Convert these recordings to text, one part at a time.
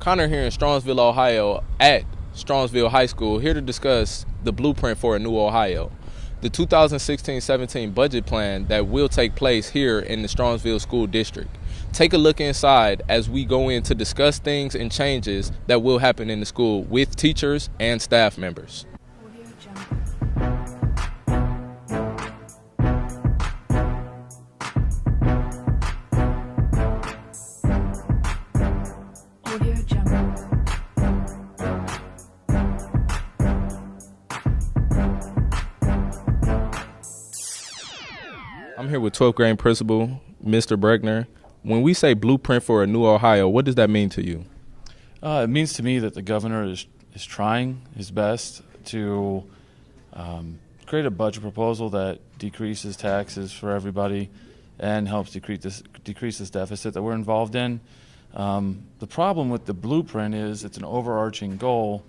Connor here in Strongsville, Ohio at Strongsville High School, here to discuss the blueprint for a new Ohio. The 2016-17 budget plan that will take place here in the Strongsville School District. Take a look inside as we go in to discuss things and changes that will happen in the school with teachers and staff members. I'm here with 12th grade principal, Mr. Breckner. When we say blueprint for a new Ohio, what does that mean to you? It means to me that the governor is trying his best to create a budget proposal that decreases taxes for everybody and helps decrease this deficit that we're involved in. The problem with the blueprint is it's an overarching goal,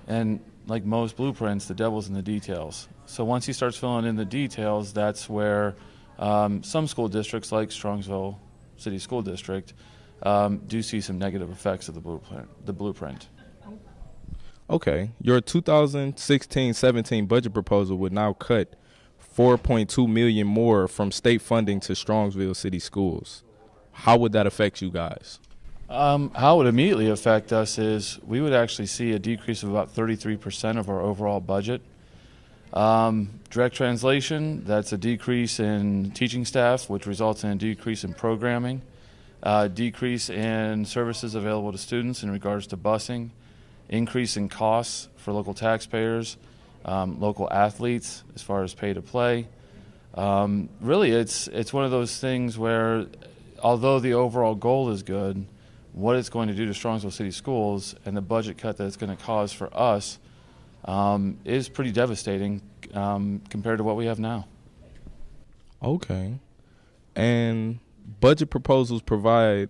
and like most blueprints, the devil's in the details. So once he starts filling in the details, that's where some school districts, like Strongsville City School District, do see some negative effects of the blueprint. Okay, your 2016-17 budget proposal would now cut $4.2 million more from state funding to Strongsville City Schools. How would that affect you guys? How it would immediately affect us is we would actually see a decrease of about 33% of our overall budget. Direct translation, that's a decrease in teaching staff, which results in a decrease in programming, decrease in services available to students in regards to busing, increase in costs for local taxpayers, local athletes as far as pay to play. Really, it's one of those things where, although the overall goal is good, what it's going to do to Strongsville City Schools and the budget cut that it's going to cause for us is pretty devastating compared to what we have now. Okay. And budget proposals provide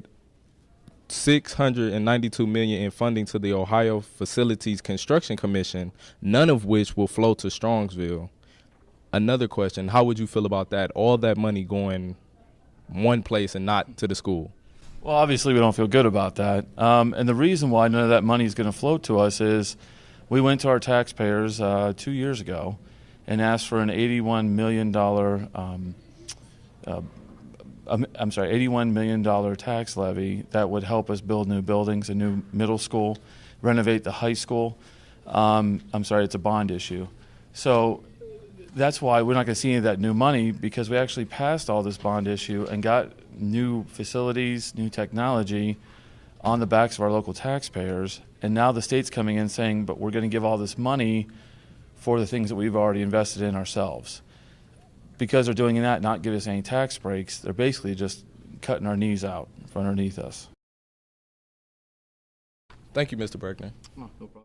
$692 million in funding to the Ohio Facilities Construction Commission, none of which will flow to Strongsville. Another question, how would you feel about that? All that money going one place and not to the school? Well, obviously we don't feel good about that. And the reason why none of that money is going to flow to us is we went to our taxpayers 2 years ago and asked for an $81 million tax levy that would help us build new buildings, a new middle school, renovate the high school. It's a bond issue. So that's why we're not going to see any of that new money, because we actually passed all this bond issue and got new facilities, new technology on the backs of our local taxpayers. And now the state's coming in saying, but we're going to give all this money for the things that we've already invested in ourselves. Because they're doing that, not give us any tax breaks, they're basically just cutting our knees out from underneath us. Thank you, Mr. Breckner. No problem.